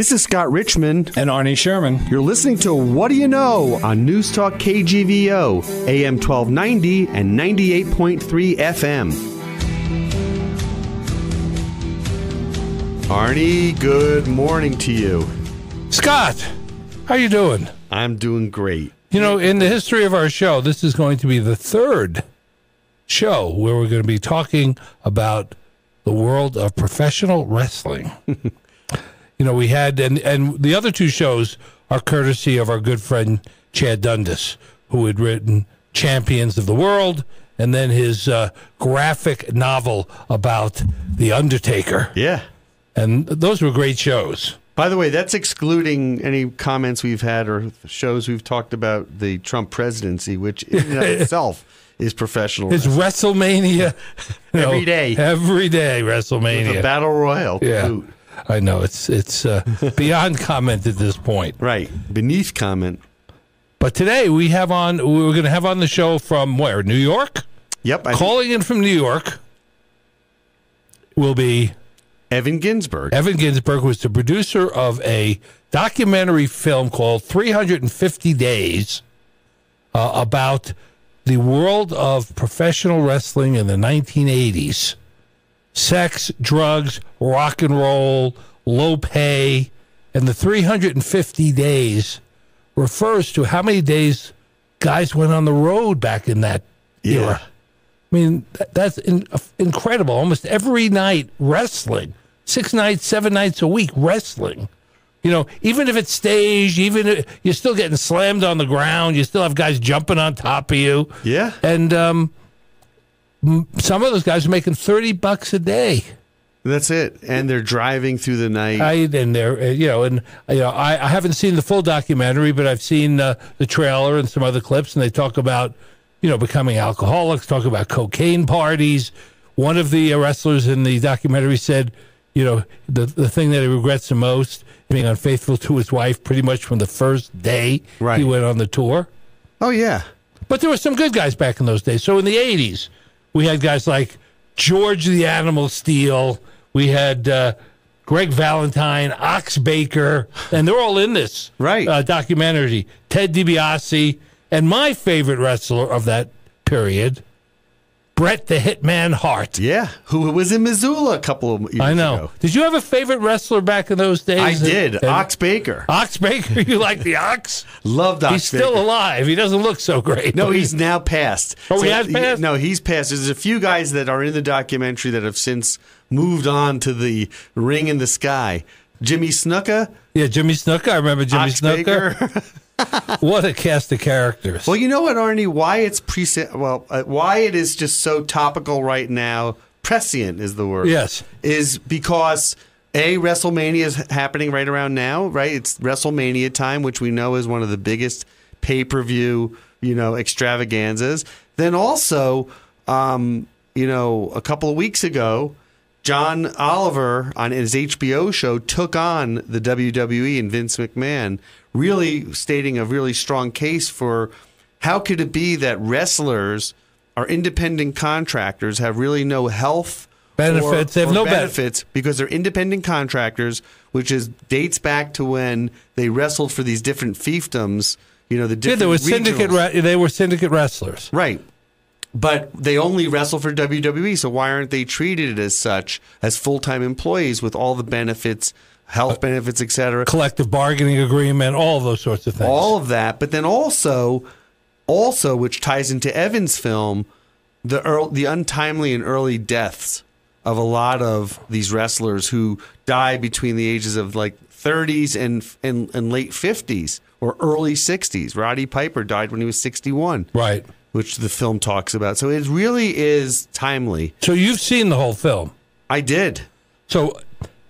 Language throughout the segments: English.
This is Scott Richmond. And Arnie Sherman. You're listening to What Do You Know on Newstalk KGVO, AM 1290 and 98.3 FM. Arnie, good morning to you. Scott, how you doing? I'm doing great. You know, in the history of our show, this is going to be the third show where we're going to be talking about the world of professional wrestling. You know, we had, and the other two shows are courtesy of our good friend Chad Dundas, who had written Champions of the World, and then his graphic novel about The Undertaker. Yeah. And those were great shows. By the way, that's excluding any comments we've had or shows we've talked about the Trump presidency, which in and of itself is professional. It's WrestleMania. Every day. Every day, WrestleMania. With a battle royal. Yeah. Boot. I know. It's beyond comment at this point. Right. Beneath comment. But today we're going to have on the show from where? New York? Yep. Calling in from New York will be Evan Ginzburg. Evan Ginzburg was the producer of a documentary film called 350 Days about the world of professional wrestling in the 1980s. Sex, drugs, rock and roll, low pay, and the 350 days refers to how many days guys went on the road back in that era. I mean, that's incredible. Almost every night wrestling. 6 nights, 7 nights a week wrestling. You know, even if it's staged, even if you're still getting slammed on the ground, you still have guys jumping on top of you. Yeah. And some of those guys are making $30 a day. That's it. And they're driving through the night. I haven't seen the full documentary, but I've seen the trailer and some other clips, and they talk about, becoming alcoholics, talk about cocaine parties. One of the wrestlers in the documentary said, the thing that he regrets the most, being unfaithful to his wife pretty much from the first day he went on the tour. Oh, yeah. But there were some good guys back in those days. So in the 80s, we had guys like George the Animal Steel. We had Greg Valentine, Ox Baker, and they're all in this documentary. Ted DiBiase, and my favorite wrestler of that period, Bret the Hitman Hart. Yeah, who was in Missoula a couple of years ago. I know. Did you have a favorite wrestler back in those days? I did. Ox Baker. Ox Baker? You like the Ox? Loved Ox Baker. He's still alive. He doesn't look so great. No, he's now passed. Oh, he has passed? No, he's passed. There's a few guys that are in the documentary that have since moved on to the ring in the sky. Jimmy Snuka. Yeah, Jimmy Snuka. I remember Jimmy Ox Snuka. Baker. What a cast of characters. Well, you know what, Arnie? Why it is just so topical right now, prescient is the word. Yes. Is because, WrestleMania is happening right around now, right? It's WrestleMania time, which we know is one of the biggest pay-per-view, extravaganzas. Then also, a couple of weeks ago, John Oliver on his HBO show took on the WWE and Vince McMahon, really stating a really strong case for how could it be that wrestlers are independent contractors, have really no health benefits. They have no benefits because they're independent contractors, which dates back to when they wrestled for these different fiefdoms. The different they were syndicate wrestlers, right? But they only wrestle for WWE, so why aren't they treated as such, as full-time employees with all the benefits, health benefits, etc.? Collective bargaining agreement, all of those sorts of things. All of that, but then also, which ties into Evan's film, the untimely and early deaths of a lot of these wrestlers who die between the ages of like 30s and late 50s or early 60s. Roddy Piper died when he was 61. Right. Which the film talks about. So it really is timely. So you've seen the whole film? I did. So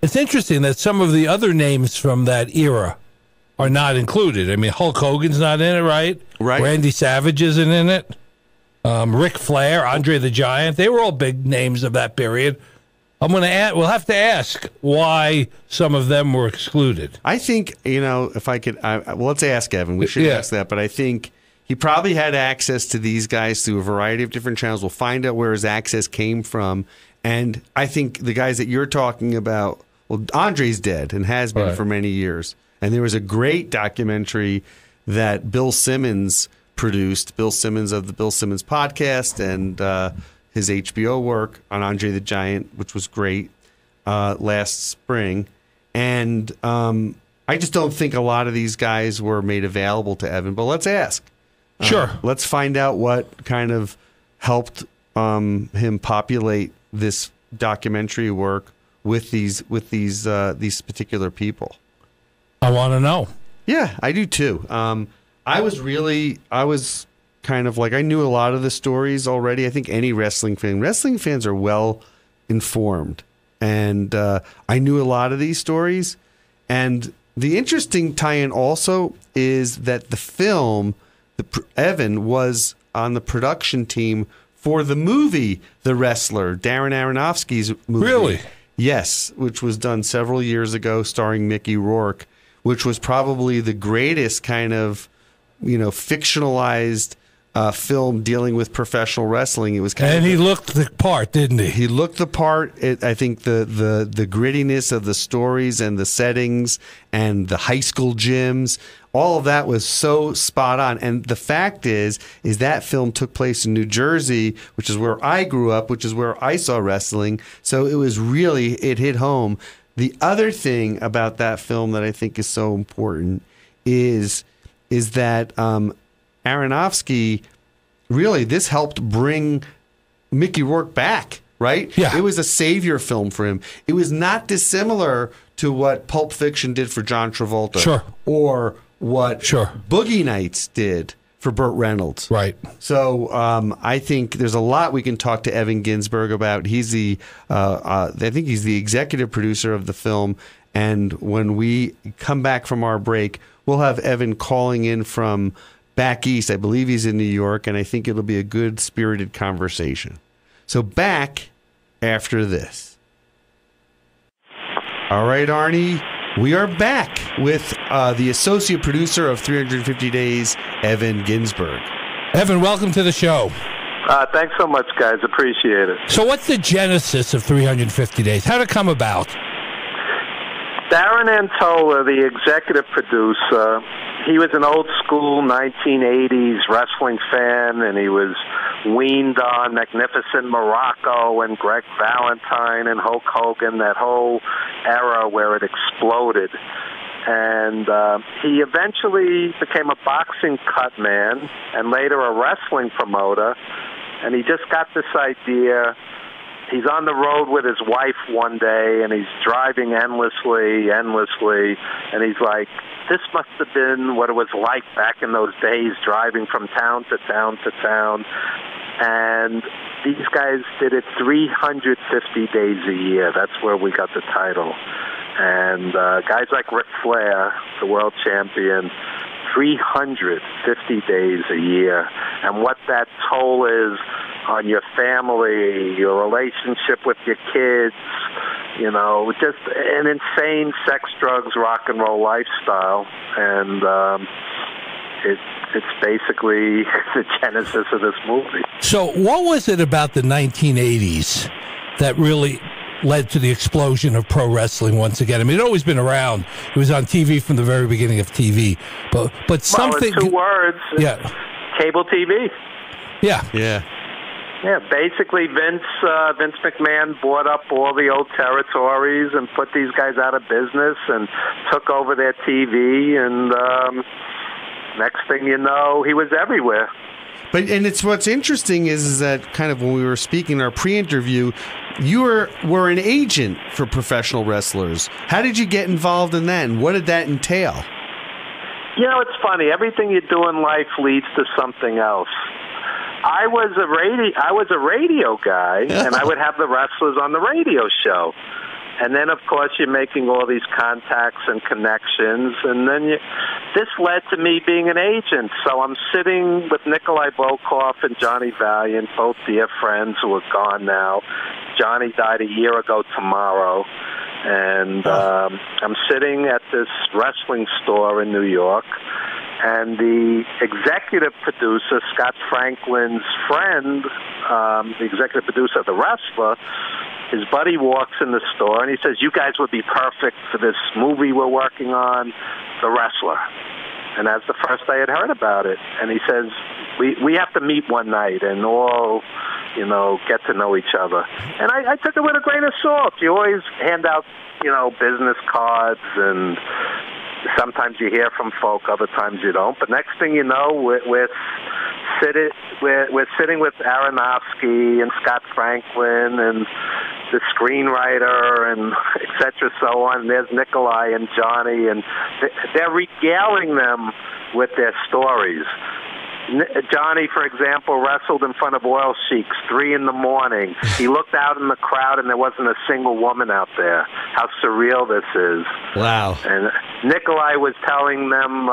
it's interesting that some of the other names from that era are not included. I mean, Hulk Hogan's not in it, right? Right. Randy Savage isn't in it. Ric Flair, Andre the Giant, they were all big names of that period. We'll have to ask why some of them were excluded. I think, if I could, let's ask Evan. We should ask that, but I think he probably had access to these guys through a variety of different channels. We'll find out where his access came from. And I think the guys that you're talking about, Well, Andre's dead and has been for many years. And there was a great documentary that Bill Simmons produced, Bill Simmons of the Bill Simmons podcast and his HBO work on Andre the Giant, which was great last spring. And I just don't think a lot of these guys were made available to Evan, but let's ask. Sure. Let's find out what kind of helped him populate this documentary work with these particular people. I want to know. Yeah, I do too. I was kind of like, I knew a lot of the stories already. I think any wrestling fans are well informed, and I knew a lot of these stories. And the interesting tie-in also is that the film, Evan was on the production team for the movie The Wrestler, Darren Aronofsky's movie. Really? Yes, which was done several years ago, starring Mickey Rourke, which was probably the greatest kind of, fictionalized film dealing with professional wrestling. It was he looked the part, didn't he? He looked the part. I think the grittiness of the stories and the settings and the high school gyms, all of that was so spot on. And the fact is that film took place in New Jersey, which is where I grew up, which is where I saw wrestling. So it hit home. The other thing about that film that I think is so important is that Aronofsky, really, this helped bring Mickey Rourke back, right? Yeah. It was a savior film for him. It was not dissimilar to what Pulp Fiction did for John Travolta. Sure. Or what Boogie Nights did for Burt Reynolds. Right. So I think there's a lot we can talk to Evan Ginzburg about. He's I think he's the executive producer of the film. And when we come back from our break, we'll have Evan calling in from back east. I believe he's in New York, and I think it'll be a good, spirited conversation. So back after this. All right, Arnie, we are back with the associate producer of 350 Days, Evan Ginzburg. Evan, welcome to the show. Thanks so much, guys. Appreciate it. So what's the genesis of 350 Days? How did it come about? Darren Antola, the executive producer, he was an old school 1980s wrestling fan, and he was weaned on Magnificent Morocco and Greg Valentine and Hulk Hogan, that whole era where it exploded. And he eventually became a boxing cut man and later a wrestling promoter, and he just got this idea. He's on the road with his wife one day, and he's driving endlessly, and he's like, this must have been what it was like back in those days, driving from town to town to town. And these guys did it 350 days a year. That's where we got the title. And guys like Ric Flair, the world champion, 350 days a year. And what that toll is on your family, your relationship with your kids, just an insane sex, drugs, rock and roll lifestyle. And it's basically the genesis of this movie. So what was it about the 1980s that really led to the explosion of pro wrestling once again? I mean, it had always been around. It was on TV from the very beginning of TV. But something... Well, it's two words. Yeah. Cable TV. Yeah. Yeah. Yeah, basically Vince McMahon bought up all the old territories and put these guys out of business and took over their TV, and next thing you know, he was everywhere. And it's what's interesting is that kind of when we were speaking in our pre-interview, you were an agent for professional wrestlers. How did you get involved in that, and what did that entail? It's funny. Everything you do in life leads to something else. I was a radio guy, and I would have the wrestlers on the radio show. And then, of course, you're making all these contacts and connections, and then this led to me being an agent. So I'm sitting with Nikolai Volkov and Johnny Valiant, both dear friends who are gone now. Johnny died a year ago tomorrow. And I'm sitting at this wrestling store in New York, and the executive producer, Scott Franklin's friend, the executive producer of The Rustler, his buddy walks in the store, and he says, "You guys would be perfect for this movie we're working on, The Rustler." And that's the first I had heard about it. And he says, we have to meet one night and all, get to know each other. And I took it with a grain of salt. You always hand out, business cards, and sometimes you hear from folk, other times you don't. But next thing you know, we're sitting with Aronofsky and Scott Franklin and the screenwriter and et cetera, so on. And there's Nikolai and Johnny, and they're regaling them with their stories. Johnny, for example, wrestled in front of oil sheiks 3 a.m. He looked out in the crowd, and there wasn't a single woman out there. How surreal this is. Wow. And Nikolai was telling them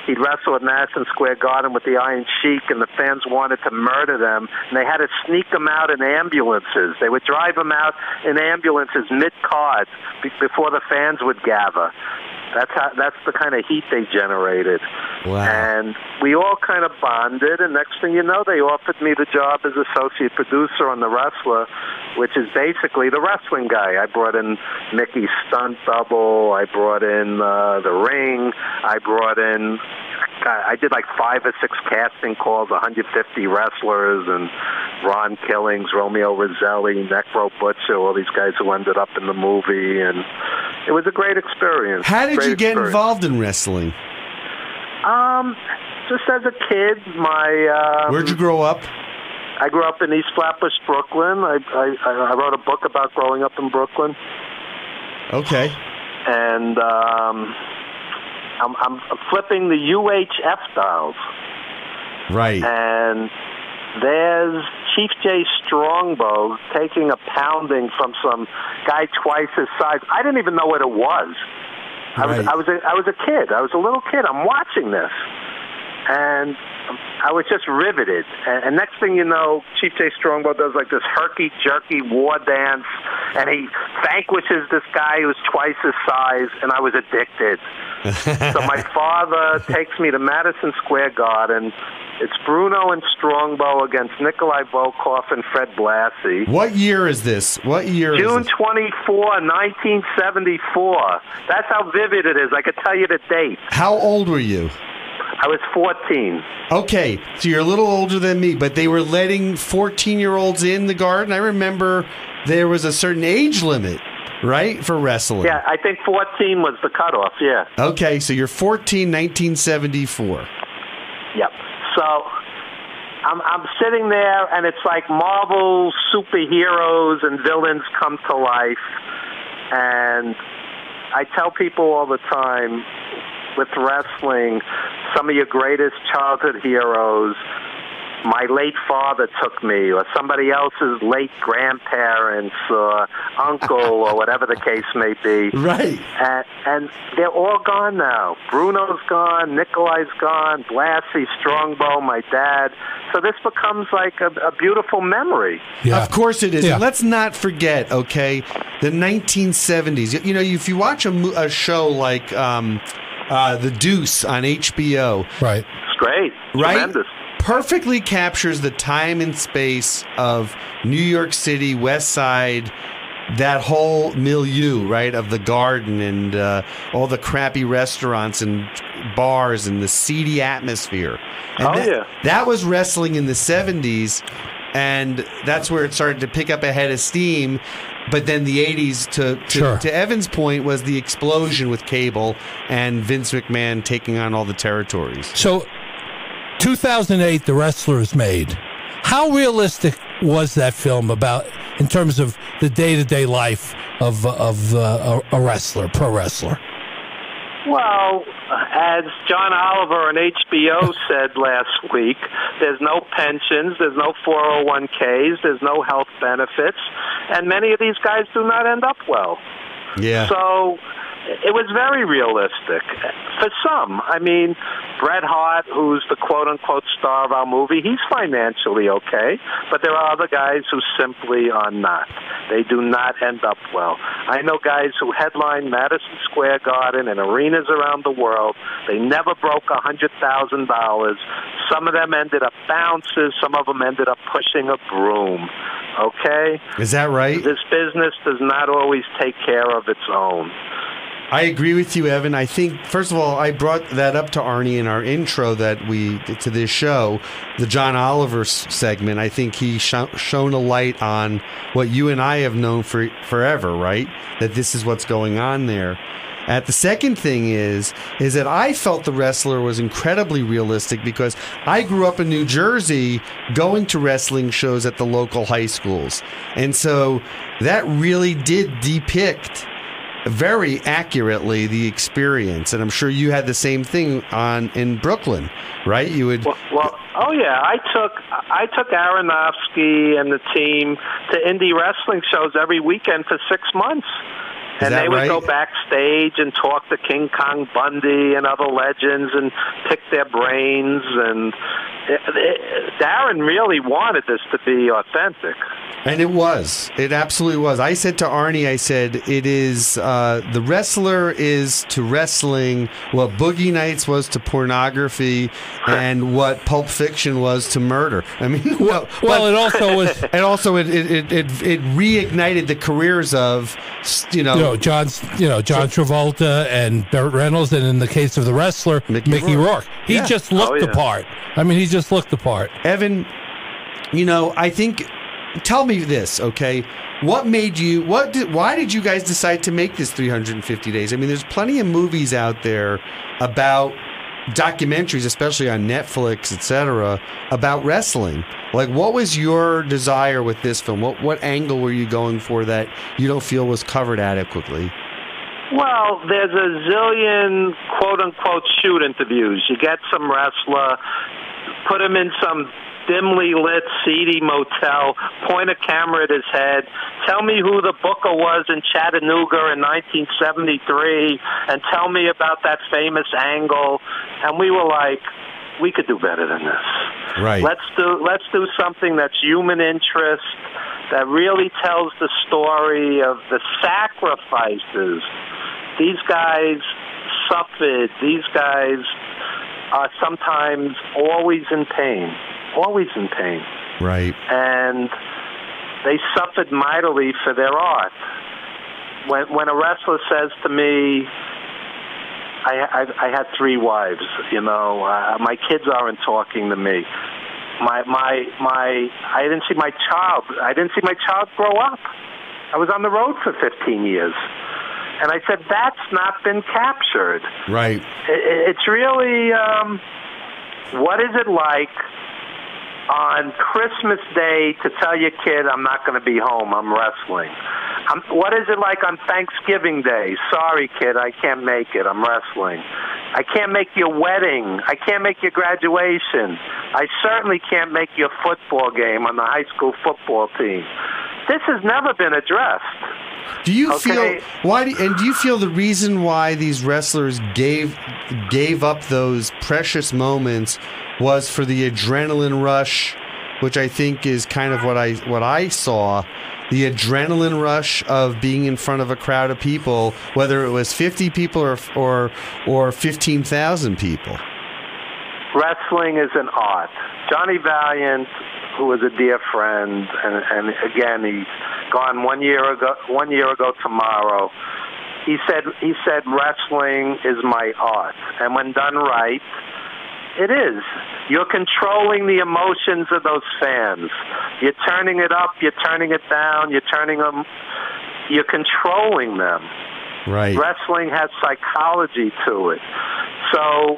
he'd wrestle at Madison Square Garden with the Iron Sheik, and the fans wanted to murder them, and they had to sneak them out in ambulances. They would drive them out in ambulances mid-card before the fans would gather. That's the kind of heat they generated. Wow. And we all kind of bonded, and next thing you know, they offered me the job as associate producer on The Rustler, which is basically the wrestling guy. I brought in Mickey's stunt double. I brought in The Ring. I did like 5 or 6 casting calls, 150 wrestlers, and Ron Killings, Romeo Roselli, Necro Butcher, all these guys who ended up in the movie, and it was a great experience. How did you get involved in wrestling? Just as a kid, Where'd you grow up? I grew up in East Flatbush, Brooklyn. I wrote a book about growing up in Brooklyn. Okay. And I'm flipping the UHF dials. Right. And there's Chief J. Strongbow taking a pounding from some guy twice his size. I didn't even know what it was. Right. I was a kid. I was a little kid. I'm watching this, and I was just riveted. And next thing you know, Chief J. Strongbow does like this herky-jerky war dance, and he vanquishes this guy who's twice his size, and I was addicted. So my father takes me to Madison Square Garden. It's Bruno and Strongbow against Nikolai Volkov and Fred Blassie. What year is this? June 24, 1974. That's how vivid it is. I could tell you the date. How old were you? I was 14. Okay, so you're a little older than me, but they were letting 14-year-olds in the Garden. I remember there was a certain age limit, right, for wrestling. Yeah, I think 14 was the cutoff, yeah. Okay, so you're 14, 1974. Yep. So I'm sitting there, and it's like Marvel superheroes and villains come to life. And I tell people all the time, with wrestling, some of your greatest childhood heroes, my late father took me, or somebody else's late grandparents, or uncle, or whatever the case may be. Right. And they're all gone now. Bruno's gone, Nikolai's gone, Blassie, Strongbow, my dad. So this becomes like a beautiful memory. Yeah. Of course it is. Yeah. Let's not forget, okay, the 1970s. You know, if you watch a show like The Deuce on HBO. Right. It's great. Right? Tremendous. Perfectly captures the time and space of New York City, West Side, that whole milieu, right, of the Garden and all the crappy restaurants and bars and the seedy atmosphere. And that was wrestling in the 70s, and that's where it started to pick up a head of steam. But then the 80s, to Evan's point, was the explosion with cable and Vince McMahon taking on all the territories. So 2008, The Rustler is made. How realistic was that film about in terms of the day-to-day life of a wrestler, pro wrestler? Well, as John Oliver on HBO said last week, there's no pensions, there's no 401ks, there's no health benefits, and many of these guys do not end up well. Yeah. So it was very realistic. For some, I mean, Bret Hart, who's the quote-unquote star of our movie, he's financially okay, but there are other guys who simply are not. They do not end up well. I know guys who headline Madison Square Garden and arenas around the world. They never broke $100,000. Some of them ended up bouncers. Some of them ended up pushing a broom. okay? Is that right? This business does not always take care of its own. I agree with you, Evan. I think, first of all, I brought that up to Arnie in our intro that we did to this show, the John Oliver segment. I think he shone a light on what you and I have known for forever, right? That this is what's going on there. The second thing is that I felt The Wrestler was incredibly realistic because I grew up in New Jersey going to wrestling shows at the local high schools. And so that really did depict very accurately the experience, and I'm sure you had the same thing in Brooklyn, right? You would. Well, oh yeah, I took Aronofsky and the team to indie wrestling shows every weekend for 6 months, and they would go backstage and talk to King Kong Bundy and other legends and pick their brains. And Darren really wanted this to be authentic. And it was. It absolutely was. I said to Arnie, I said, it is, The Wrestler is to wrestling what Boogie Nights was to pornography and what Pulp Fiction was to murder. I mean, it also was. And also it reignited the careers of, John Travolta and Burt Reynolds, and in the case of The Wrestler, Mickey Rourke. He just looked the part. I mean, he just looked the part. Evan, I think... Tell me this, okay? What made you? Why did you guys decide to make this 350 days? I mean, there's plenty of movies out there about documentaries, especially on Netflix, etc., about wrestling. Like, what was your desire with this film? What angle were you going for that you don't feel was covered adequately? Well, there's a zillion quote-unquote shoot interviews. You get some wrestler, put him in some dimly lit, seedy motel, point a camera at his head, tell me who the booker was in Chattanooga in 1973, and tell me about that famous angle. And we were like, we could do better than this. Right. Let's do something that's human interest, that really tells the story of the sacrifices. These guys suffered. These guys are sometimes always in pain. Right. And they suffered mightily for their art. When a wrestler says to me, I had 3 wives, my kids aren't talking to me. I didn't see my child grow up. I was on the road for 15 years. And I said, that's not been captured. Right. It's really, what is it like on Christmas Day to tell your kid, I'm not going to be home, I'm wrestling? What is it like on Thanksgiving Day? Sorry, kid, I can't make it, I'm wrestling. I can't make your wedding. I can't make your graduation. I certainly can't make your football game on the high school football team. This has never been addressed. Do you feel do you feel the reason why these wrestlers gave up those precious moments was for the adrenaline rush, which I think is kind of what I saw, the adrenaline rush of being in front of a crowd of people, whether it was 50 people or 15,000 people? Wrestling is an art. Johnny Valiant, who was a dear friend, and again, he's gone 1 year ago tomorrow. He said wrestling is my art, and when done right, it is. You're controlling the emotions of those fans. You're turning it up, you're turning it down, you're controlling them. Right. Wrestling has psychology to it. So,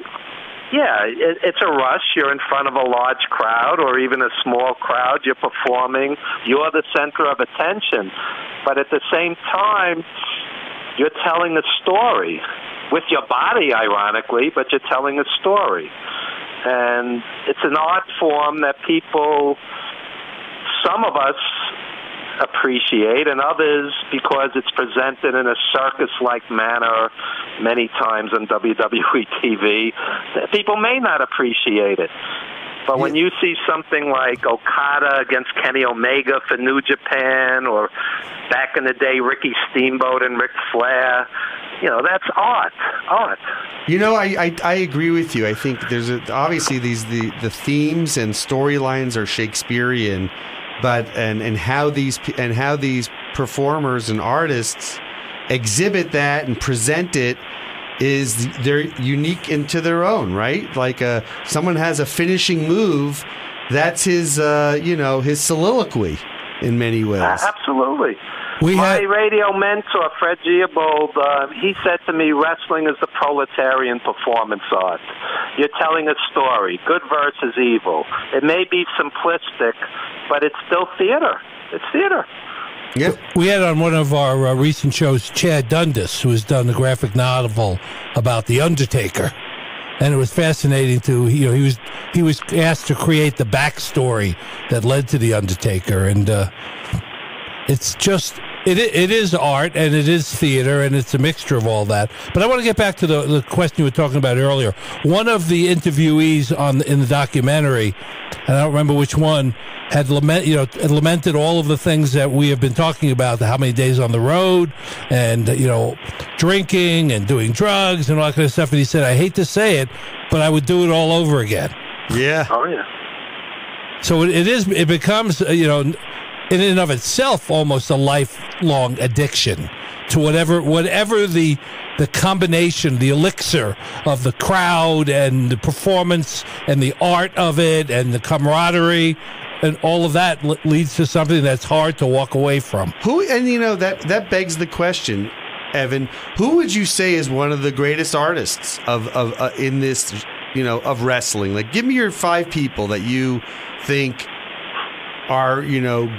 yeah, it's a rush. You're in front of a large crowd or even a small crowd. You're performing. You're the center of attention. But at the same time, you're telling a story with your body, ironically, but you're telling a story. And it's an art form that people, some of us, appreciate, and others, because it's presented in a circus-like manner many times on WWE TV, people may not appreciate it. But when you see something like Okada against Kenny Omega for New Japan, or back in the day, Ricky Steamboat and Ric Flair, that's art. I agree with you. I think there's obviously the themes and storylines are Shakespearean, but and how these performers and artists exhibit that and present it is they're unique into their own right. Like someone has a finishing move, that's his his soliloquy in many ways. Absolutely. My radio mentor, Fred Giabold, he said to me, wrestling is the proletarian performance art. You're telling a story, good versus evil. It may be simplistic, but it's still theater. It's theater. Yep. We had on one of our recent shows Chad Dundas, who has done a graphic novel about The Undertaker. And it was fascinating he was asked to create the backstory that led to The Undertaker. And it's just... It is art, and it is theater, and it's a mixture of all that. But I want to get back to the question you were talking about earlier. One of the interviewees in the documentary, and I don't remember which one, had lamented all of the things that we have been talking about, how many days on the road, and drinking and doing drugs and all that kind of stuff. And he said, "I hate to say it, but I would do it all over again." Yeah. Oh yeah. So it becomes in and of itself, almost a lifelong addiction to whatever the combination, the elixir of the crowd and the performance and the art of it and the camaraderie and all of that leads to something that's hard to walk away from. That begs the question, Evan. Who would you say is one of the greatest artists of in this of wrestling? Like, give me your 5 people that you think are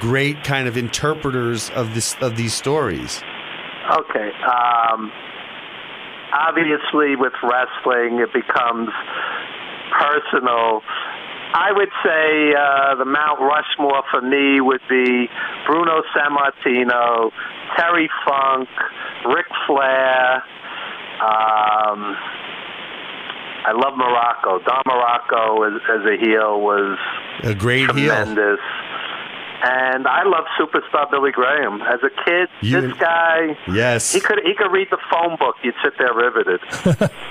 great kind of interpreters of these stories. Okay. Obviously, with wrestling, it becomes personal. I would say the Mount Rushmore for me would be Bruno Sammartino, Terry Funk, Ric Flair. I love Morocco. Don Morocco as a heel was a great tremendous. heel. And I love superstar Billy Graham. As a kid, this guy, yes, he could read the phone book. You'd sit there riveted.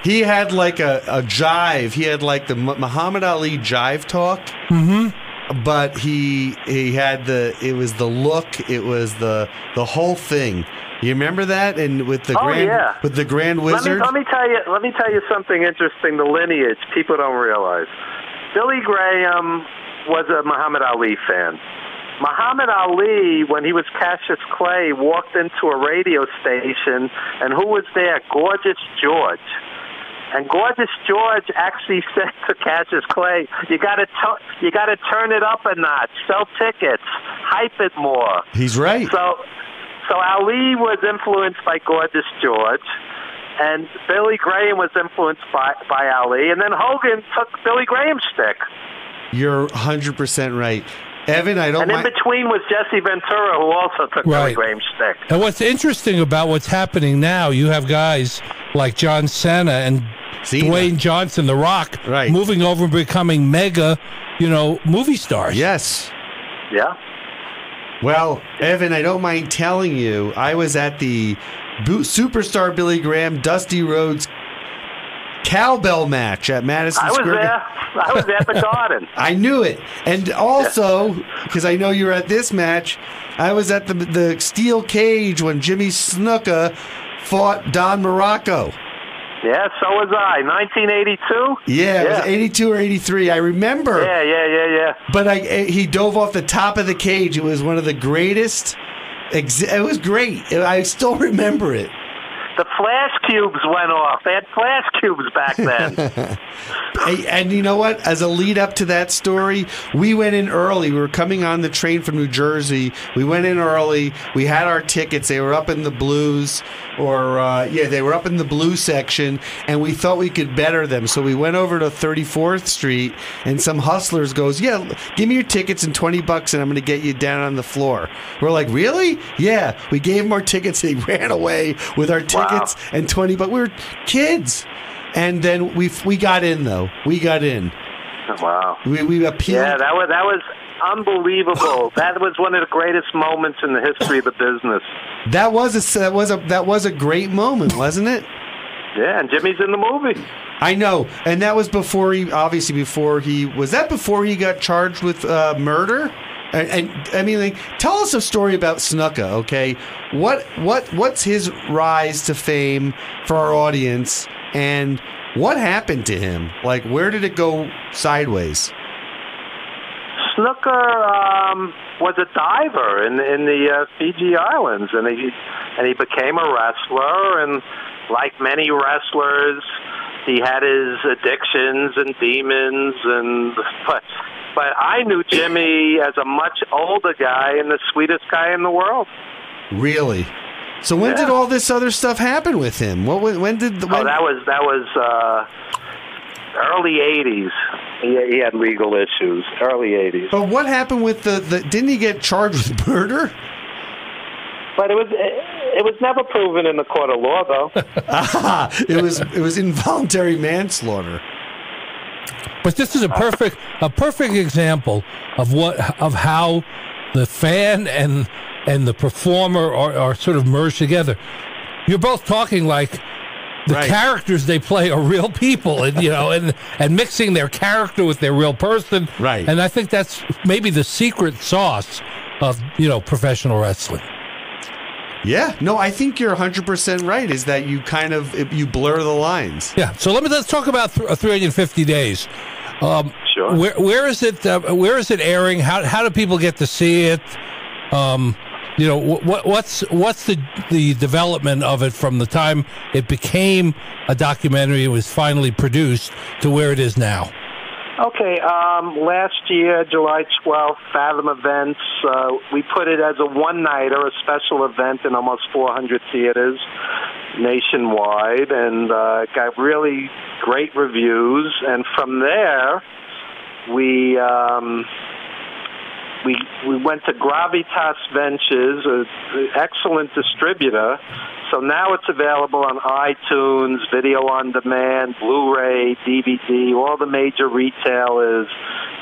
He had like a jive. He had like the Muhammad Ali jive talk. Mm-hmm. But he had it was the look. It was the whole thing. You remember that? And with the Grand Wizard. Let me tell you something interesting. The lineage people don't realize. Billy Graham was a Muhammad Ali fan. Muhammad Ali, when he was Cassius Clay, walked into a radio station, and who was there? Gorgeous George. And Gorgeous George actually said to Cassius Clay, "You got to turn it up a notch, sell tickets, hype it more." He's right. So Ali was influenced by Gorgeous George, and Billy Graham was influenced by Ali, and then Hogan took Billy Graham's stick. You're 100% right. Evan, And in between was Jesse Ventura, who also took Billy Graham's stick. And what's interesting about what's happening now, you have guys like John Cena and Dwayne Johnson, The Rock, moving over and becoming mega, movie stars. Yes. Yeah. Well, Evan, I don't mind telling you, I was at the Superstar Billy Graham, Dusty Rhodes cowbell match at Madison Square. I was at the Garden. I knew it. And also, because I know you were at this match, I was at the steel cage when Jimmy Snuka fought Don Morocco. Yeah, so was I. 1982? Yeah, it was 82 or 83. I remember. Yeah. But he dove off the top of the cage. It was one of the greatest. It was great. I still remember it. The flash cubes went off. They had flash cubes back then. And you know what? As a lead up to that story, we went in early. We were coming on the train from New Jersey. We went in early. We had our tickets. They were up in the blues, they were up in the blue section, and we thought we could better them. So we went over to 34th Street, and some hustlers goes, "Yeah, give me your tickets and $20, and I'm going to get you down on the floor." We're like, "Really?" Yeah. We gave him our tickets. He ran away with our tickets and $20. We were kids. And then we got in, though. We got in. Wow. We appealed. Yeah, that was unbelievable. That was one of the greatest moments in the history of the business. That was a great moment, wasn't it? Yeah, and Jimmy's in the movie. I know, and that was before he got charged with murder. And I mean, like, tell us a story about Snuka, okay? What's his rise to fame for our audience, and what happened to him? Like, where did it go sideways? Snuka was a diver in the Fiji Islands, and he became a wrestler. And like many wrestlers, he had his addictions and demons. But I knew Jimmy as a much older guy and the sweetest guy in the world. Really? So when did all this other stuff happen with him? When did that was early 80s. He had legal issues. Early 80s. But what happened with the didn't he get charged with murder? But it was never proven in the court of law, though. It was involuntary manslaughter. But this is a perfect example of how the fan and the performer are sort of merged together. You're both talking like the characters they play are real people, and and mixing their character with their real person. Right. And I think that's maybe the secret sauce of professional wrestling. Yeah, no, I think you're 100% right. Is that you kind of you blur the lines? Yeah. So let's talk about 350 days. Sure. Where is it? Where is it airing? How do people get to see it? What's the development of it from the time it became a documentary and was finally produced to where it is now? Okay, last year, July 12th, Fathom Events, we put it as a one-nighter, a special event in almost 400 theaters nationwide, and got really great reviews. And from there, we went to Gravitas Ventures, an excellent distributor. So now it's available on iTunes, video on demand, Blu-ray, DVD, all the major retailers,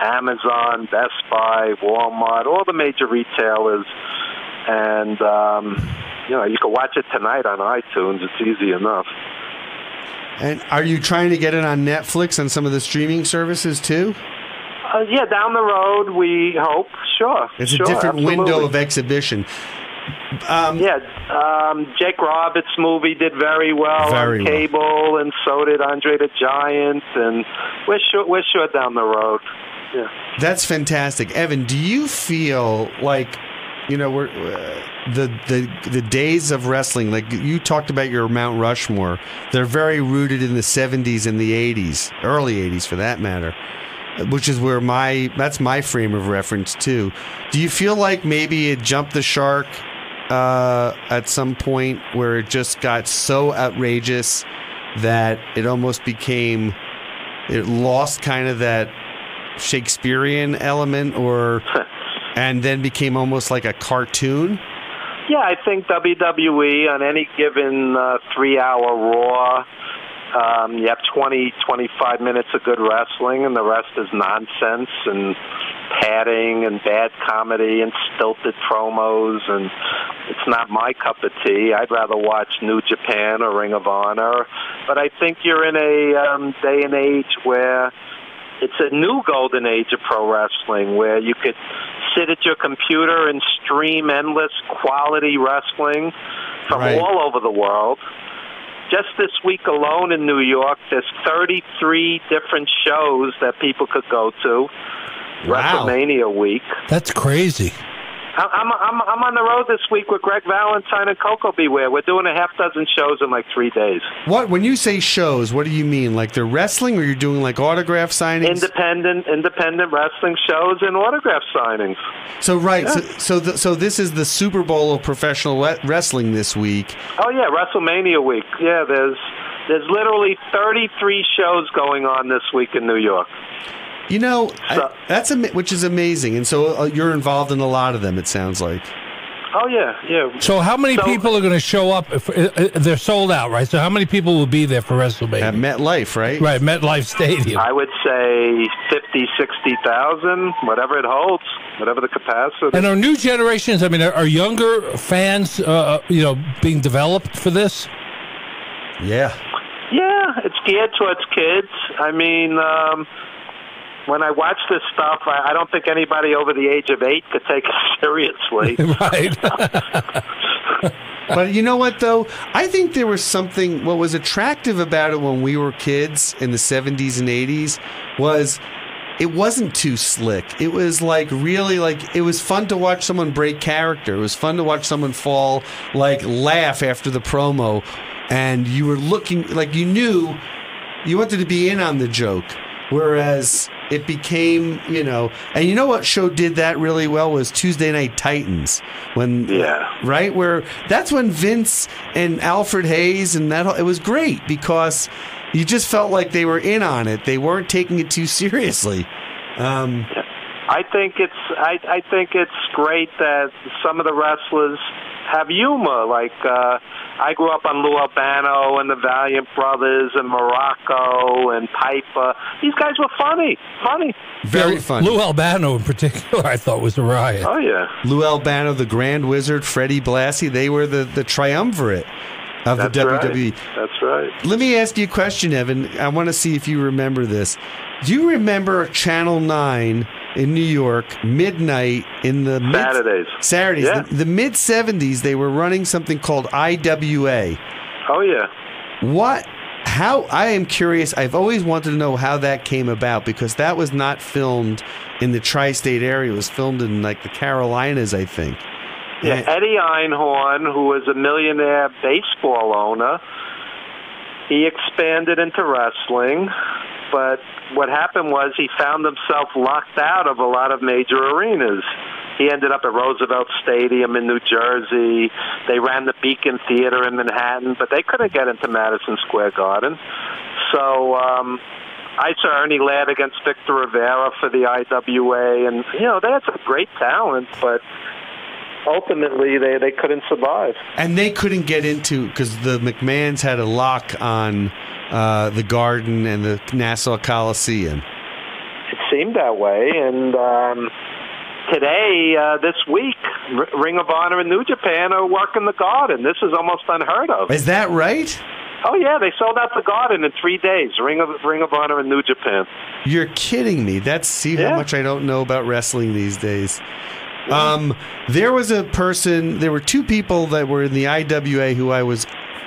Amazon, Best Buy, Walmart, all the major retailers. And, you can watch it tonight on iTunes. It's easy enough. And are you trying to get it on Netflix and some of the streaming services too? Yeah, down the road, we hope. Sure. It's a different absolutely. window of exhibition. Jake Roberts' movie did very well on cable, and so did Andre the Giant, and we're sure down the road. Yeah. That's fantastic. Evan, do you feel like, we're the days of wrestling, like you talked about your Mount Rushmore, they're very rooted in the 70s and the 80s, early 80s for that matter, which is where that's my frame of reference too. Do you feel like maybe it jumped the shark at some point where it just got so outrageous that it almost it lost kind of that Shakespearean element, and then became almost like a cartoon? Yeah, I think WWE on any given 3-hour Raw, you have 20, 25 minutes of good wrestling, and the rest is nonsense and padding and bad comedy and stilted promos, and it's not my cup of tea. I'd rather watch New Japan or Ring of Honor. But I think you're in a day and age where it's a new golden age of pro wrestling, where you could sit at your computer and stream endless quality wrestling from all over the world. Just this week alone in New York, there's 33 different shows that people could go to. Wow. WrestleMania week. That's crazy. I'm on the road this week with Greg Valentine and Coco Beware. We're doing a half dozen shows in like 3 days. What, when you say shows, what do you mean? Like they're wrestling, or you're doing like autograph signings? Independent wrestling shows and autograph signings. So so this is the Super Bowl of professional wrestling this week. Oh yeah, WrestleMania week. Yeah, there's literally 33 shows going on this week in New York. Which is amazing. And so you're involved in a lot of them, it sounds like. Oh, yeah. So how many people are going to show up? They're sold out, right? So how many people will be there for WrestleMania? At MetLife, right? Right, MetLife Stadium. I would say 50, 60,000, whatever it holds, whatever the capacity. And are new generations, are younger fans, being developed for this? Yeah. Yeah, it's geared towards kids. when I watch this stuff, I don't think anybody over the age of 8 could take it seriously. Right. But you know what, though? I think there was something, what was attractive about it when we were kids in the 70s and 80s was it wasn't too slick. It was like really like, it was fun to watch someone break character. It was fun to watch someone fall, like laugh after the promo. And you were looking, like you knew you wanted to be in on the joke. Whereas it became, and you know what show did that really well was Tuesday Night Titans. Right? Where that's when Vince and Alfred Hayes and that, it was great because you just felt like they were in on it. They weren't taking it too seriously. I think it's great that some of the wrestlers have humor. Like I grew up on Lou Albano and the Valiant Brothers and Morocco and Piper. These guys were funny. Very funny. Lou Albano in particular, I thought was a riot. Oh yeah. Lou Albano, the Grand Wizard, Freddie Blassie, they were the triumvirate of the WWE. That's right. Let me ask you a question, Evan. I want to see if you remember this. Do you remember Channel 9 in New York, midnight in the Saturdays? Yeah. The mid-'70s, they were running something called IWA. Oh, yeah. I am curious. I've always wanted to know how that came about because that was not filmed in the tri-state area. It was filmed in, like, the Carolinas, I think. Yeah, Eddie Einhorn, who was a millionaire baseball owner, he expanded into wrestling, but what happened was he found himself locked out of a lot of major arenas. He ended up at Roosevelt Stadium in New Jersey. They ran the Beacon Theater in Manhattan, but they couldn't get into Madison Square Garden. So I saw Ernie Ladd against Victor Rivera for the IWA, and, they had some great talent, but ultimately they couldn't survive. And they couldn't get into, because the McMahons had a lock on the Garden and the Nassau Coliseum. It seemed that way, and today, this week, Ring of Honor and New Japan are working the Garden. This is almost unheard of. Is that right? Oh, yeah, they sold out the Garden in 3 days, Ring of Honor and New Japan. You're kidding me. How much I don't know about wrestling these days. There was a person, there were 2 people that were in the IWA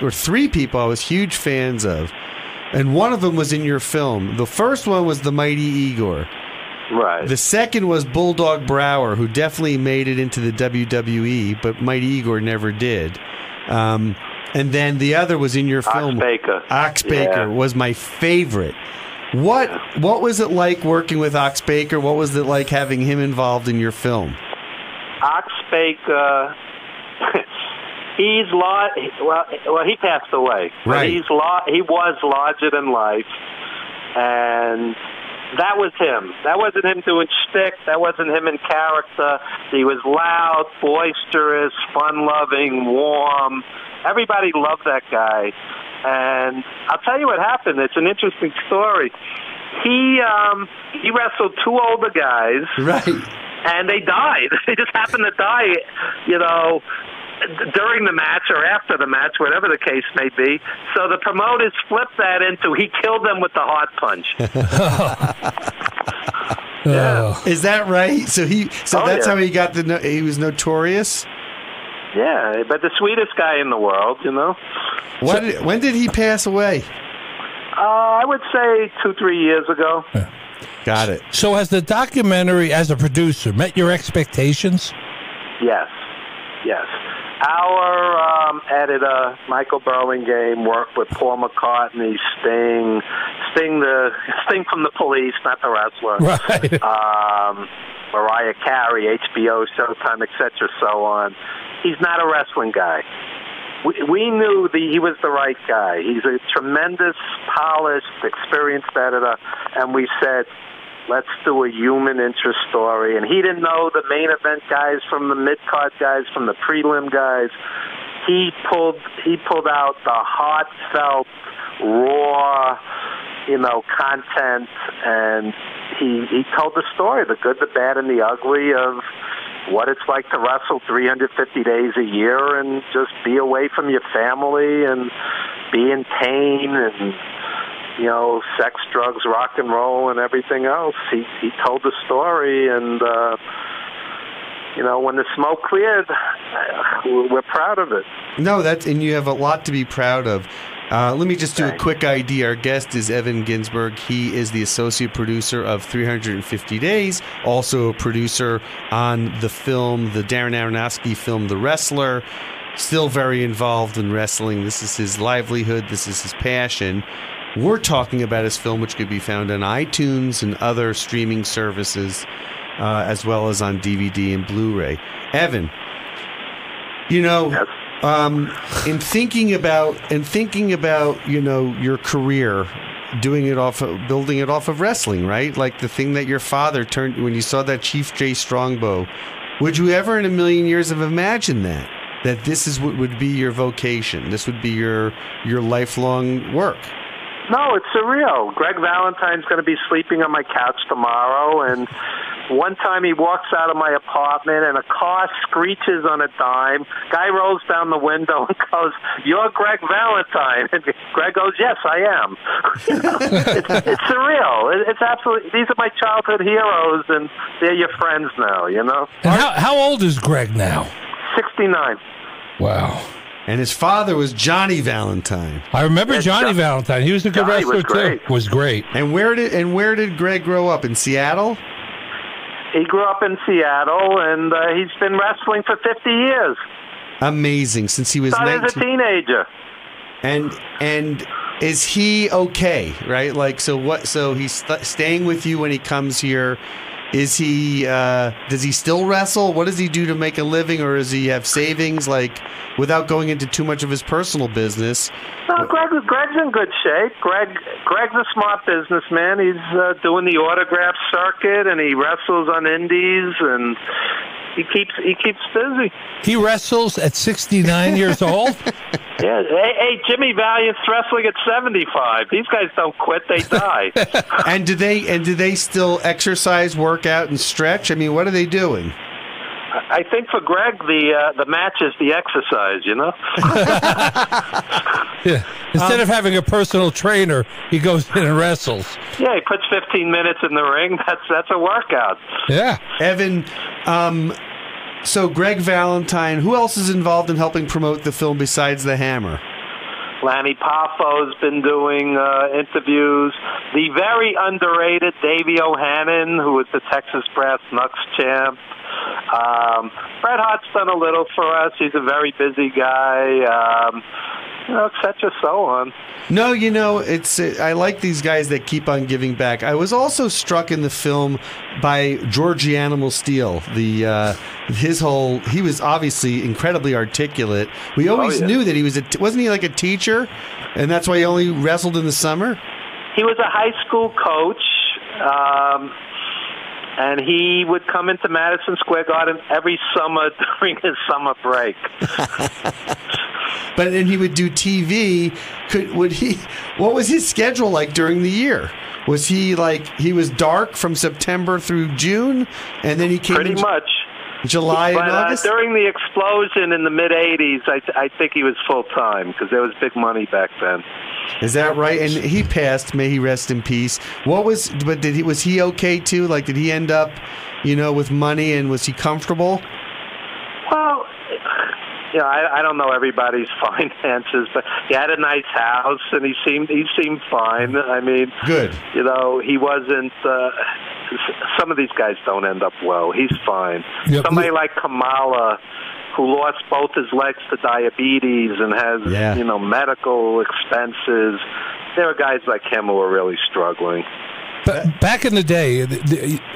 or 3 people I was huge fans of, and one of them was in your film. The first one was the Mighty Igor. Right. The second was Bulldog Brower, who definitely made it into the WWE, but Mighty Igor never did. And then the other was in your film. Ox Baker was my favorite. What was it like working with Ox Baker? What was it like having him involved in your film? Ox Baker, he passed away. Right. He was larger than life, and that was him. That wasn't him doing shtick. That wasn't him in character. He was loud, boisterous, fun-loving, warm. Everybody loved that guy. And I'll tell you what happened. It's an interesting story. He wrestled 2 older guys. Right. And they died. They just happened to die, during the match or after the match, whatever the case may be. So the promoters flipped that into he killed them with the heart punch. Yeah. Is that right? So that's how he got he was notorious? Yeah, but the sweetest guy in the world, When did he pass away? I would say 2-3 years ago. Got it. So has the documentary, as a producer, met your expectations? Yes. Our editor, Michael Burlingame, worked with Paul McCartney, Sting from the Police, not the wrestler. Right. Mariah Carey, HBO, Showtime, etc., so on. He's not a wrestling guy. We knew he was the right guy. He's a tremendous, polished, experienced editor, and we said, let's do a human interest story. And he didn't know the main event guys from the mid-card guys, from the prelim guys. He pulled out the heartfelt, raw, content, and he told the story, the good, the bad, and the ugly of what it's like to wrestle 350 days a year and just be away from your family and be in pain and sex, drugs, rock and roll, and everything else. He told the story, and when the smoke cleared, we're proud of it. No, and you have a lot to be proud of. Let me just do a quick ID. Our guest is Evan Ginzburg. He is the associate producer of 350 Days, also a producer on the film, the Darren Aronofsky film, The Rustler. Still very involved in wrestling. This is his livelihood. This is his passion. We're talking about his film, which could be found on iTunes and other streaming services, as well as on DVD and Blu-ray. Evan, Yes. in thinking about your career, building it off of wrestling, right? Like the thing that your father turned when you saw that Chief Jay Strongbow. Would you ever in a million years have imagined that this is what would be your vocation? This would be your lifelong work? No, it's surreal. Greg Valentine's going to be sleeping on my couch tomorrow, and one time he walks out of my apartment and a car screeches on a dime. Guy rolls down the window and goes, "You're Greg Valentine." And Greg goes, "Yes, I am." It's surreal. It's absolutely. These are my childhood heroes, and they're your friends now. And how old is Greg now? 69. Wow. And his father was Johnny Valentine. I remember Johnny Valentine. He was a good wrestler too. Was great. And where did Greg grow up? In Seattle? He grew up in Seattle, and he's been wrestling for 50 years. Amazing. Since he was started as a teenager. And is he okay? Right? Like so he's staying with you when he comes here. Is he? Does he still wrestle? What does he do to make a living, or does he have savings? Like, without going into too much of his personal business. No, Greg's in good shape. Greg's a smart businessman. He's doing the autograph circuit, and he wrestles on indies, and he keeps busy. He wrestles at 69 years old. Yeah. Hey, Jimmy Valiant's wrestling at 75. These guys don't quit; they die. And do they still exercise, work out, and stretch? I mean, what are they doing? I think for Greg, the match is the exercise, Yeah. Instead of having a personal trainer, he goes in and wrestles. Yeah, he puts 15 minutes in the ring. That's a workout. Yeah. Evan, so Greg Valentine, who else is involved in helping promote the film besides the Hammer? Lanny Paffo's been doing interviews. The very underrated Davey O'Hannon, who was the Texas Brass Knucks champ. Bret Hart's done a little for us. He's a very busy guy. Et cetera, so on. No, it's I like these guys that keep on giving back. I was also struck in the film by Georgie Animal Steel. He was obviously incredibly articulate. We always knew that he was wasn't he like a teacher, and that's why he only wrestled in the summer? He was a high school coach. And he would come into Madison Square Garden every summer during his summer break. But then he would do TV. What was his schedule like during the year? Was he was dark from September through June, and then he came pretty much July and August? During the explosion in the mid-'80s, I think he was full-time because there was big money back then. Is that right? And he passed. May he rest in peace. Was he okay too? Like, did he end up, with money, and was he comfortable? Well, I don't know everybody's finances, but he had a nice house, and he seemed fine. I mean, good. He wasn't. Some of these guys don't end up well. He's fine. Yep. Somebody like Kamala, who lost both his legs to diabetes and has, medical expenses. There are guys like him who are really struggling. But back in the day,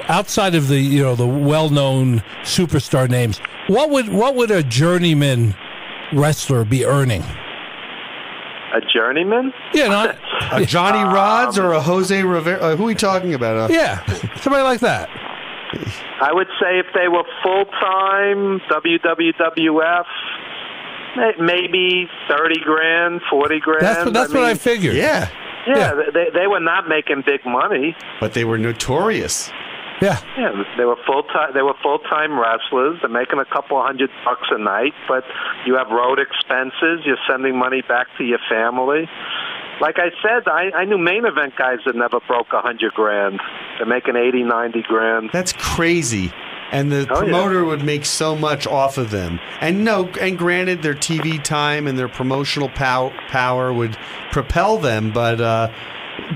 outside of the well-known superstar names, what would a journeyman wrestler be earning? A journeyman? Yeah, a Johnny Rods or a Jose Rivera? Who are we talking about? Yeah, somebody like that. I would say if they were full-time WWF, maybe 30 grand, 40 grand. That's what I figured. Yeah. Yeah, they were not making big money, but they were notorious. Yeah, they were full-time. They were full-time wrestlers. They're making a couple $100 a night, but you have road expenses. You're sending money back to your family. like I said, I knew main event guys that never broke $100,000. They're making 80, 90 grand. That's crazy. And the promoter would make so much off of them. And granted, their TV time and their promotional power would propel them. But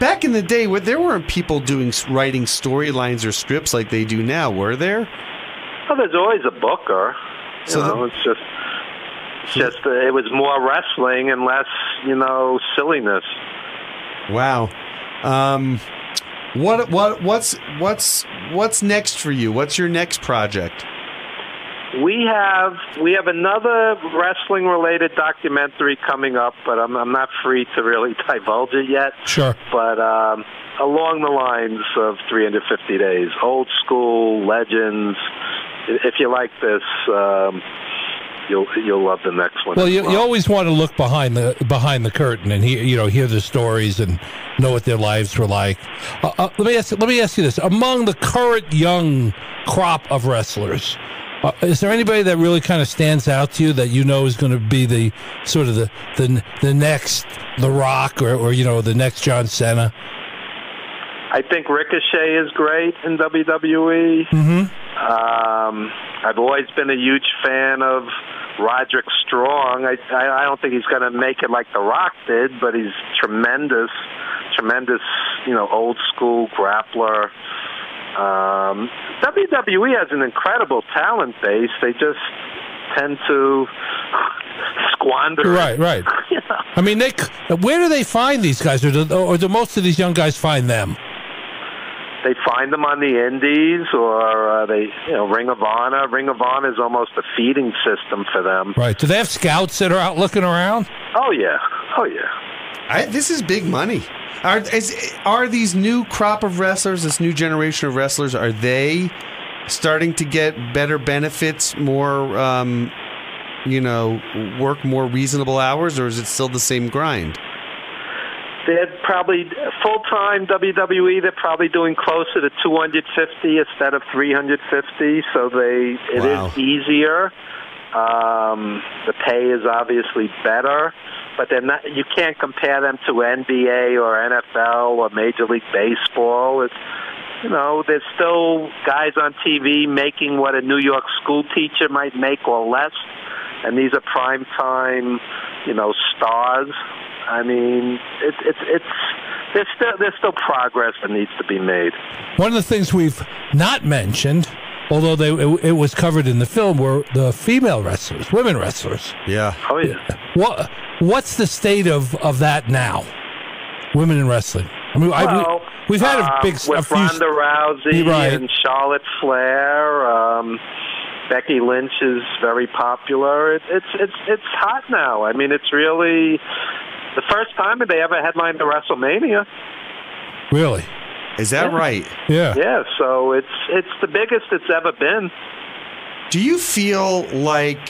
back in the day, there weren't people writing storylines or scripts like they do now, were there? Well, there's always a booker. It was more wrestling and less, silliness. Wow. What's next for you? What's your next project? We have another wrestling related documentary coming up, but I'm not free to really divulge it yet. Sure. But along the lines of 350 Days, old school legends. If you like this, you'll love the next one. Well, you always want to look behind the curtain and hear the stories and know what their lives were like. Let me ask you this: among the current young crop of wrestlers, is there anybody that really kind of stands out to you that you know is going to be the sort of the next The Rock or the next John Cena? I think Ricochet is great in WWE. Mm-hmm. I've always been a huge fan of Roderick Strong. I don't think he's going to make it like The Rock did, but he's tremendous, old school grappler. WWE has an incredible talent base. They just tend to squander it. Right. I mean, where do they find these guys, or do most of these young guys find them? They find them on the indies, or Ring of Honor. Ring of Honor is almost a feeding system for them. Right. Do they have scouts that are out looking around? Oh yeah. This is big money. Are these new crop of wrestlers, this new generation of wrestlers, are they starting to get better benefits, more, work more reasonable hours, or is it still the same grind? They're probably full-time WWE. They're probably doing closer to 250 instead of 350. So it is easier. The pay is obviously better, but they're not. You can't compare them to NBA or NFL or Major League Baseball. There's still guys on TV making what a New York school teacher might make or less, and these are primetime, stars. I mean, there's still progress that needs to be made. One of the things we've not mentioned, although it was covered in the film, were the female wrestlers, women wrestlers. Yeah. Oh yeah. What's the state of that now? Women in wrestling. I mean, we've had a big with Ronda Rousey and Charlotte Flair. Becky Lynch is very popular. It's hot now. I mean, it's really the first time that they ever headlined the WrestleMania. Really? Is that right? Yeah. Yeah, so it's the biggest it's ever been. Do you feel like,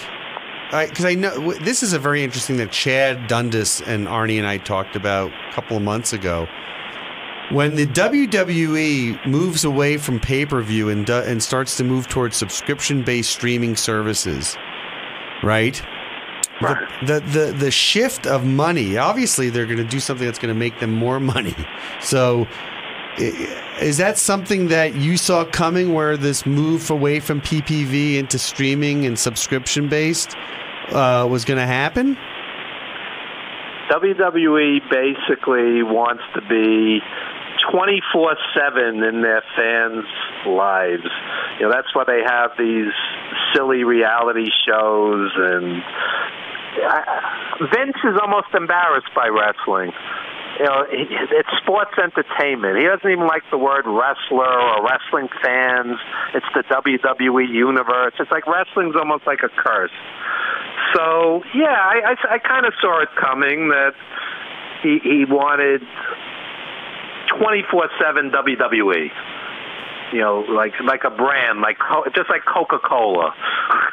because I know this is a very interesting that Chad Dundas and Arnie and I talked about a couple of months ago. When the WWE moves away from pay-per-view and starts to move towards subscription-based streaming services, right? The shift of money, obviously they're going to do something that's going to make them more money. So is that something that you saw coming, where this move away from PPV into streaming and subscription-based was going to happen? WWE basically wants to be 24/7 in their fans' lives. That's why they have these silly reality shows, and Vince is almost embarrassed by wrestling. It's sports entertainment. He doesn't even like the word wrestler or wrestling fans. It's the WWE universe. It's like wrestling's almost like a curse. So, yeah, I kind of saw it coming that he wanted 24/7 WWE. Like a brand, just like Coca-Cola.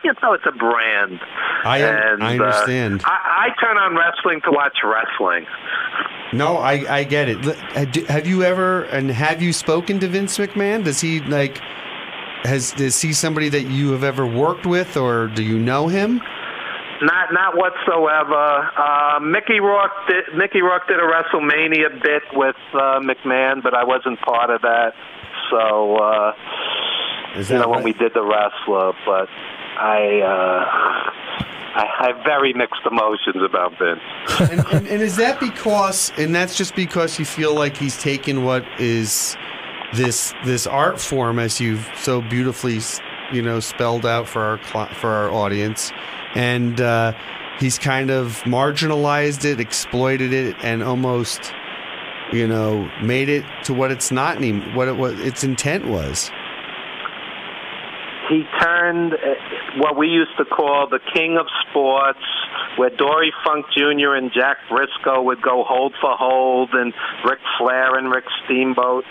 It's a brand. I understand. I turn on wrestling to watch wrestling. No, I get it. Have you spoken to Vince McMahon? Does he is he somebody that you have ever worked with, or do you know him? Not whatsoever. Mickey Rourke did a WrestleMania bit with McMahon, but I wasn't part of that. So when we did the Rustler, but I have very mixed emotions about Vince. and is that because? And that's just because you feel like he's taken what is this art form, as you've so beautifully spelled out for our audience, and he's kind of marginalized it, exploited it, and almost made it to what it's not anymore, what its intent was. He turned what we used to call the king of sports, where Dory Funk Jr. and Jack Briscoe would go hold for hold, and Ric Flair and Rick Steamboat,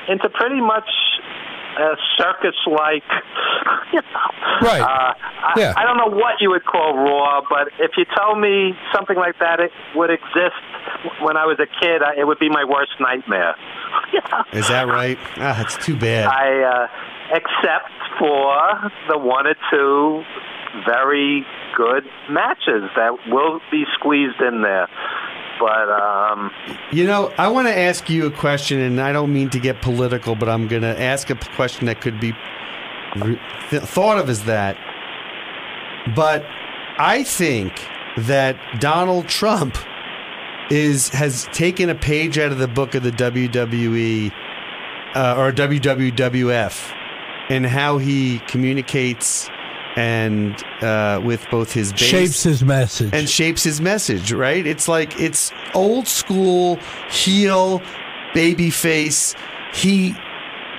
into pretty much a circus-like. Right. Yeah. I don't know what you would call Raw, but if you tell me something like that it would exist when I was a kid, it would be my worst nightmare. Is that right? That's too bad. Except for the one or two very good matches that will be squeezed in there. But I want to ask you a question, and I don't mean to get political, but I'm going to ask a question that could be thought of as that. But I think that Donald Trump has taken a page out of the book of the WWE or WWF, and how he communicates and with both his base shapes his message, right? It's like it's old school heel, baby face, heat,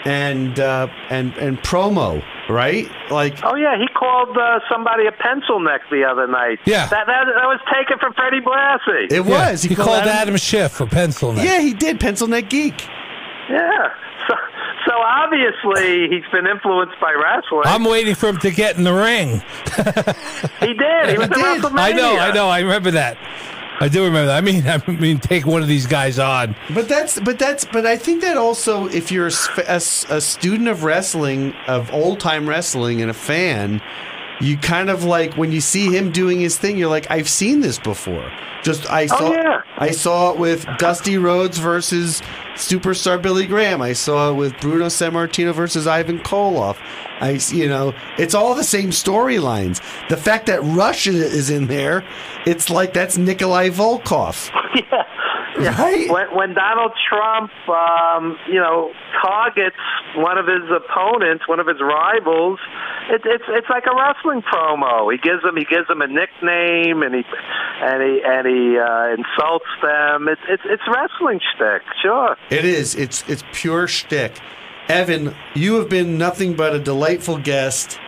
and promo, right? Like, oh yeah, he called somebody a pencil neck the other night. Yeah, that was taken from Freddie Blassie. It was. He called Adam Schiff a pencil neck. Yeah, he did. Pencil neck geek. Yeah. So obviously he's been influenced by wrestling. I'm waiting for him to get in the ring. He did. He was at WrestleMania. I know. I remember that. I do remember that. I mean, take one of these guys on. But I think that also, if you're a student of wrestling, of old time wrestling, and a fan, you kind of like when you see him doing his thing, you're like, I've seen this before. I saw it with Dusty Rhodes versus superstar Billy Graham. I saw it with Bruno Sammartino versus Ivan Koloff. It's all the same storylines. The fact that Rush is in there, it's like that's Nikolai Volkov. Yeah. Right? When Donald Trump, targets one of his opponents, one of his rivals, it's like a wrestling promo. He gives them a nickname, and he insults them. It's wrestling shtick, sure. It is. It's pure shtick. Evan, you have been nothing but a delightful guest.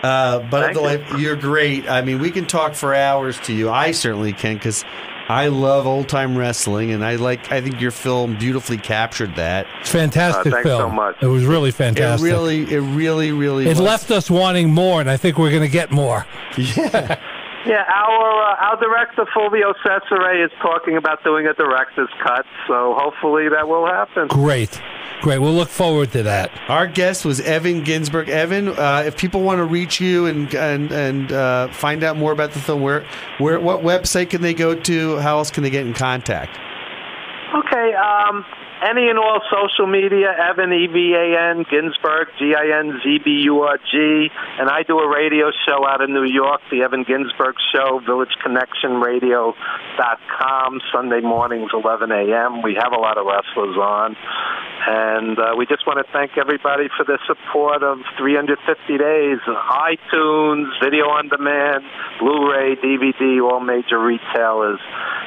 You're great. I mean, we can talk for hours to you. I certainly can, because I love old-time wrestling, and I think your film beautifully captured that. It's a fantastic thanks film. So much. It was really fantastic. It really It left us wanting more, and I think we're going to get more. Yeah. Yeah, our director, Fulvio Cesare, is talking about doing a director's cut, so hopefully that will happen. Great. We'll look forward to that. Our guest was Evan Ginzburg. Evan, if people want to reach you and find out more about the film, what website can they go to? How else can they get in contact? Okay, any and all social media, Evan, EVAN, Ginzburg, GINZBURG, and I do a radio show out in New York, the Evan Ginzburg Show, VillageConnectionRadio.com, Sunday mornings, 11 a.m. We have a lot of wrestlers on, and we just want to thank everybody for their support of 350 days, iTunes, video on demand, Blu-ray, DVD, all major retailers.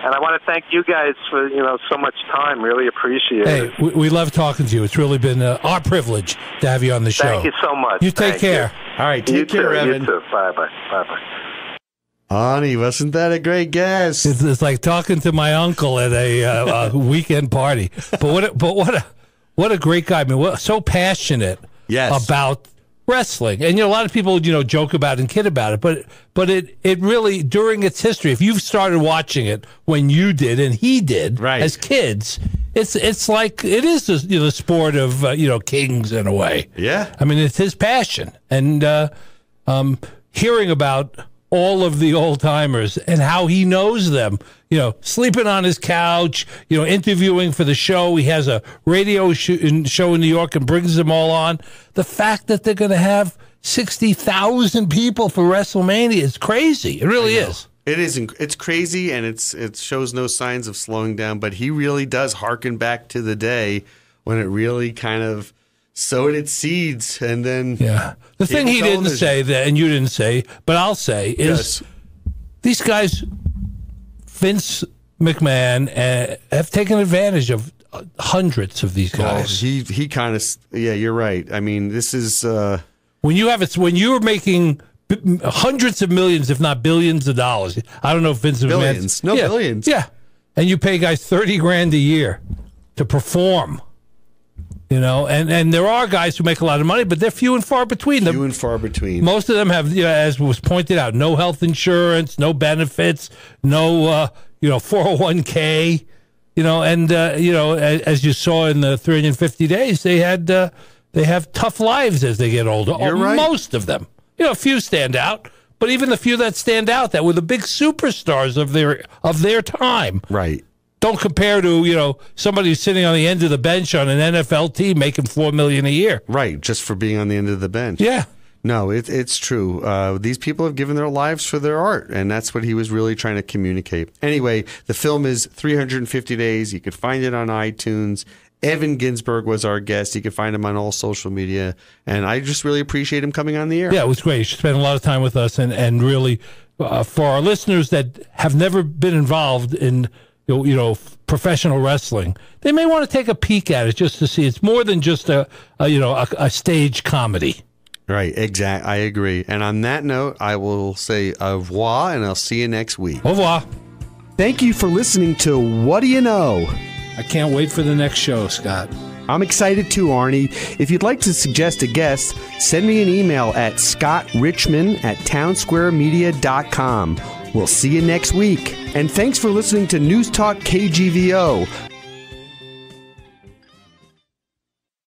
And I want to thank you guys for so much time. Really appreciate it. Hey, we love talking to you. It's really been our privilege to have you on the show. Thank you so much. You take care. All right, take care, Evan. You too. Bye-bye. Honey, wasn't that a great guest? It's like talking to my uncle at a weekend party. But what a great guy. I mean, so passionate about wrestling. And a lot of people joke about and kid about it, but it really, during its history, if you've started watching it when you did and he did as kids, it's like it is the sport of kings in a way. Yeah. I mean, it's his passion, and hearing about all of the old timers and how he knows them. You know, sleeping on his couch, you know, interviewing for the show. He has a radio show in New York and brings them all on. The fact that they're going to have 60,000 people for WrestleMania is crazy. It really is. It is. It's crazy, and it shows no signs of slowing down. But he really does harken back to the day when it really kind of sowed its seeds, and then the thing he didn't say that, and you didn't say, but I'll say is these guys, Vince McMahon, have taken advantage of hundreds of these guys. He kind of you're right. I mean, this is when you're making hundreds of millions, if not billions of dollars. I don't know if Vince billions, McMahon, billions, and you pay guys $30,000 a year to perform. You know, and there are guys who make a lot of money, but they're few and far between. Few and far between. Most of them have, as was pointed out, no health insurance, no benefits, no 401k. You know, and as you saw in the 350 days, they have tough lives as they get older. You're right. Most of them. You know, a few stand out, but even the few that stand out that were the big superstars of their time. Right. Don't compare to, somebody who's sitting on the end of the bench on an NFL team making $4 million a year. Right, just for being on the end of the bench. Yeah. No, it's true. These people have given their lives for their art, and that's what he was really trying to communicate. Anyway, the film is 350 Days. You can find it on iTunes. Evan Ginzburg was our guest. You can find him on all social media, and I just really appreciate him coming on the air. Yeah, it was great. He spent a lot of time with us, and really, for our listeners that have never been involved in professional wrestling, they may want to take a peek at it just to see it's more than just a stage comedy. Right, exactly. I agree. And on that note, I will say au revoir, and I'll see you next week. Au revoir. Thank you for listening to What Do You Know? I can't wait for the next show, Scott. I'm excited too, Arnie. If you'd like to suggest a guest, send me an email at scottrichmond@townsquaremedia.com. We'll see you next week. And thanks for listening to Newstalk KGVO,